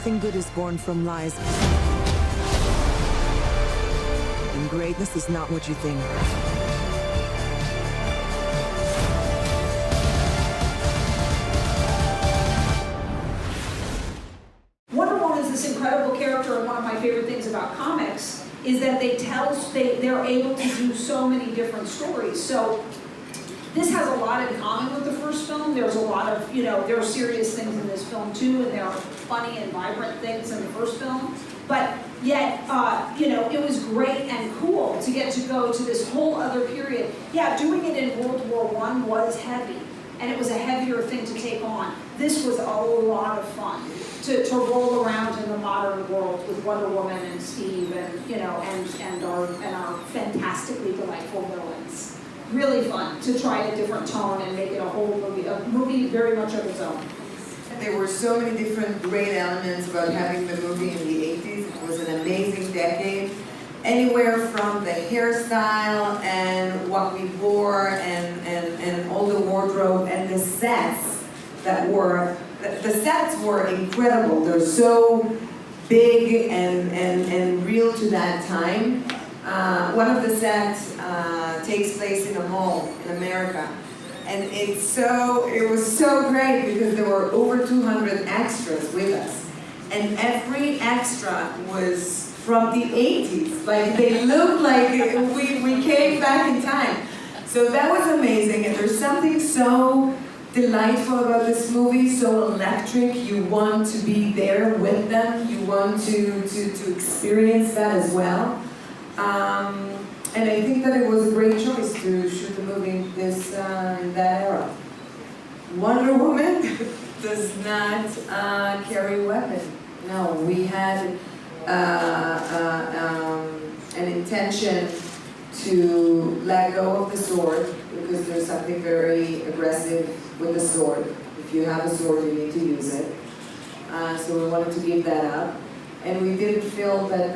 Nothing good is born from lies. And greatness is not what you think. Wonder Woman is this incredible character, and one of my favorite things about comics is that they're able to do so many different stories. So this has a lot in common with the first film. There's a lot of, there are serious things in this film too, and there are funny and vibrant things in the first film. But yet, it was great and cool to get to go to this whole other period. Yeah, doing it in World War I was heavy, and it was a heavier thing to take on. This was a lot of fun to roll around in the modern world with Wonder Woman and Steve and our fantastically delightful villains. Really fun to try a different tone and make it a movie very much of its own. There were so many different great elements about having the movie in the 80s. It was an amazing decade. Anywhere from the hairstyle and what we wore and all the wardrobe and the sets that were, the sets were incredible. They're so big and real to that time. One of the sets takes place in a mall in America. And it was so great because there were over 200 extras with us. And every extra was from the 80s. Like, they looked like we came back in time. So that was amazing. And there's something so delightful about this movie, so electric. You want to be there with them. You want to experience that as well. And I think that it was a great choice to shoot the movie in that era. Wonder Woman does not carry a weapon. No, we had an intention to let go of the sword because there's something very aggressive with the sword. If you have a sword, you need to use it. So we wanted to give that up. And we didn't feel that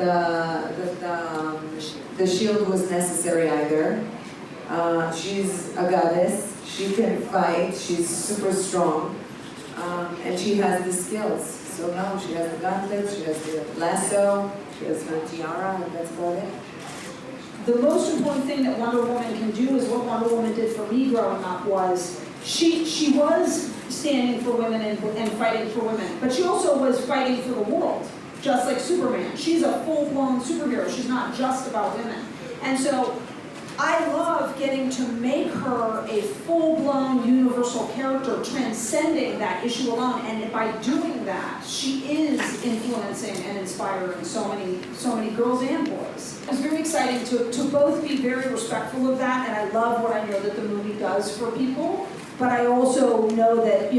the shield was necessary either. She's a goddess. She can fight. She's super strong. And she has the skills. So no, she has the gauntlets, she has the lasso, she has her tiara, and that's about it. The most important thing that Wonder Woman can do is what Wonder Woman did for me growing up was she was standing for women and fighting for women, but she also was fighting for the world. Just like Superman. She's a full-blown superhero. She's not just about women. And so I love getting to make her a full-blown universal character, transcending that issue alone. And by doing that, she is influencing and inspiring so many girls and boys. It's very exciting to both be very respectful of that, and I love what I know that the movie does for people. But I also know that,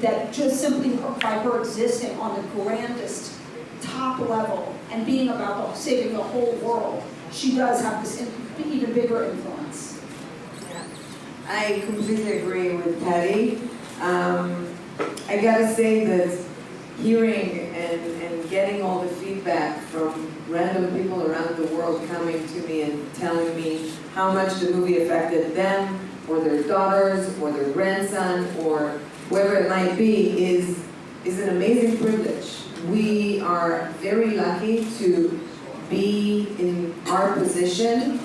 that just simply by her existing on the grandest top level and being about saving the whole world, she does have this even bigger influence. Yeah. I completely agree with Patty. I gotta say that hearing and getting all the feedback from random people around the world coming to me and telling me how much the movie affected them or their daughters or their grandson or whoever it might be is an amazing privilege. We are very lucky to be in our position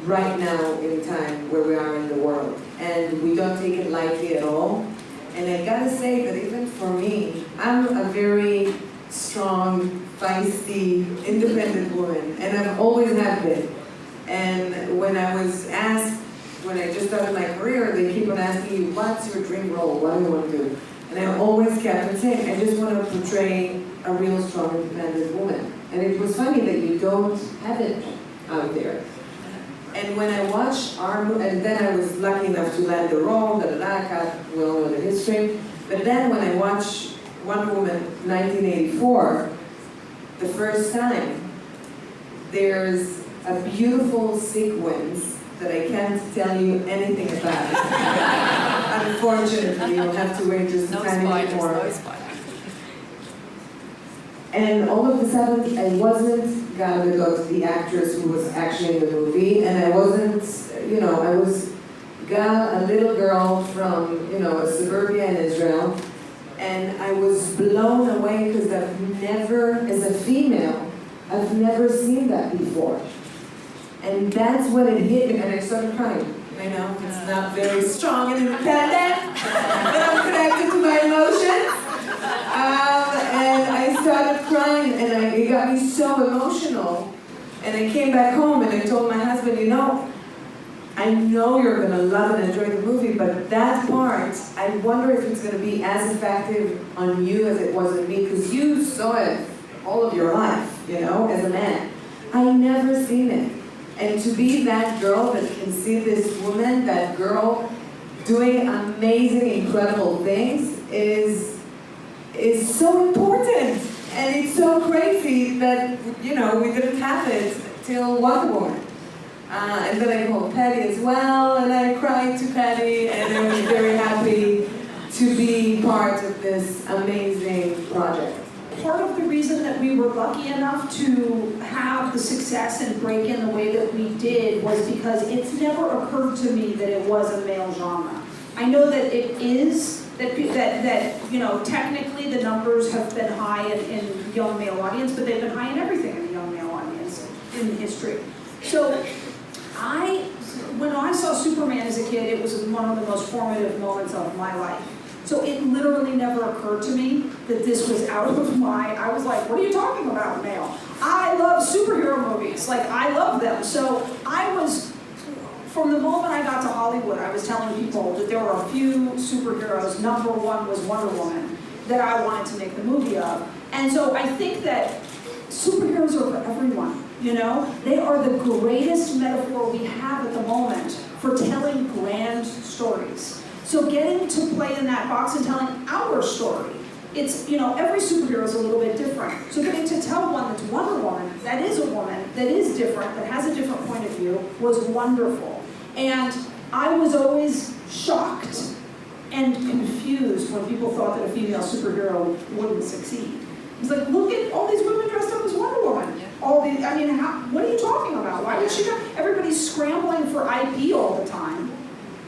right now in time where we are in the world. And we don't take it lightly at all. And I gotta say that even for me, I'm a very strong, feisty, independent woman. And I've always have been. And when I was asked, when I just started my career, they keep on asking me, what's your dream role? What do you want to do? And I always kept on saying, I just want to portray a real strong, independent woman. And it was funny that you don't have it out there. And when I watched and then I was lucky enough to land the role, we all know the history. But then when I watched Wonder Woman 1984, the first time, there's a beautiful sequence that I can't tell you anything about. Unfortunately, you'll have to wait just a tiny bit more. No spoilers. And all of a sudden, I wasn't Gal Gadot, the actress who was actually in the movie, and I wasn't, I was Gal, a little girl from, a suburbia in Israel, and I was blown away because that I've never seen that before. And that's when it hit me, and I started crying. I know, it's not very strong and independent, but I'm connected to my emotions. And I started crying, and it got me so emotional. And I came back home, and I told my husband, you know, I know you're gonna love and enjoy the movie, but that part, I wonder if it's gonna be as effective on you as it was on me, because you saw it all of your life, you know, as a man. I never seen it. And to be that girl that can see this woman, that girl, doing amazing, incredible things is so important. And it's so crazy that, you know, we didn't have it till Wonder Woman. And then I called Patty as well, and I cried to Patty, and I was very happy to be part of this amazing project. Part of the reason that we were lucky enough to have the success and break in the way that we did was because it's never occurred to me that it was a male genre. I know that it is, that you know, technically the numbers have been high in young male audience, but they've been high in everything in the young male audience in history. So when I saw Superman as a kid, it was one of the most formative moments of my life. So it literally never occurred to me that this was out of I was like, what are you talking about, male? I love superhero movies, like I love them. So I was, from the moment I got to Hollywood, I was telling people that there were a few superheroes. Number one was Wonder Woman, that I wanted to make the movie of. And so I think that superheroes are for everyone, you know? They are the greatest metaphor we have at the moment for telling grand stories. So getting to play in that box and telling our story, it's, you know, every superhero is a little bit different. So getting to tell one that's Wonder Woman, that is a woman, that is different, that has a different point of view, was wonderful. And I was always shocked and confused when people thought that a female superhero wouldn't succeed. It's like, look at all these women dressed up as Wonder Woman. All these, I mean, what are you talking about? Why would she not? Everybody's scrambling for IP all the time.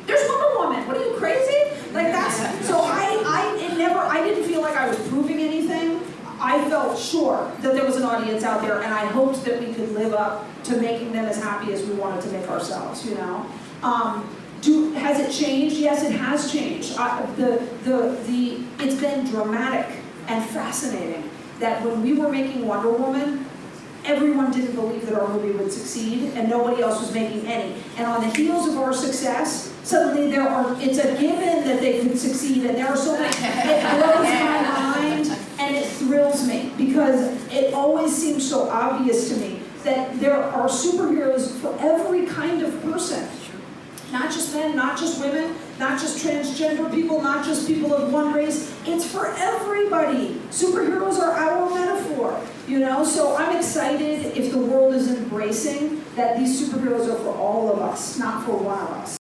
There's Wonder Woman. What are you, crazy? Like that's, so I didn't feel like I was proving anything. I felt sure that there was an audience out there, and I hoped that we could live up to making them as happy as we wanted to make ourselves, you know? Has it changed? Yes, it has changed. It's been dramatic and fascinating that when we were making Wonder Woman, everyone didn't believe that our movie would succeed, and nobody else was making any. And on the heels of our success, suddenly it's a given that they could succeed, and there are so many, it blows my mind, and it thrills me, because it always seems so obvious to me that there are superheroes for every kind of person. Not just men, not just women, not just transgender people, not just people of one race. It's for everybody. Superheroes are our metaphor, you know? So I'm excited if the world is embracing that these superheroes are for all of us, not for one of us.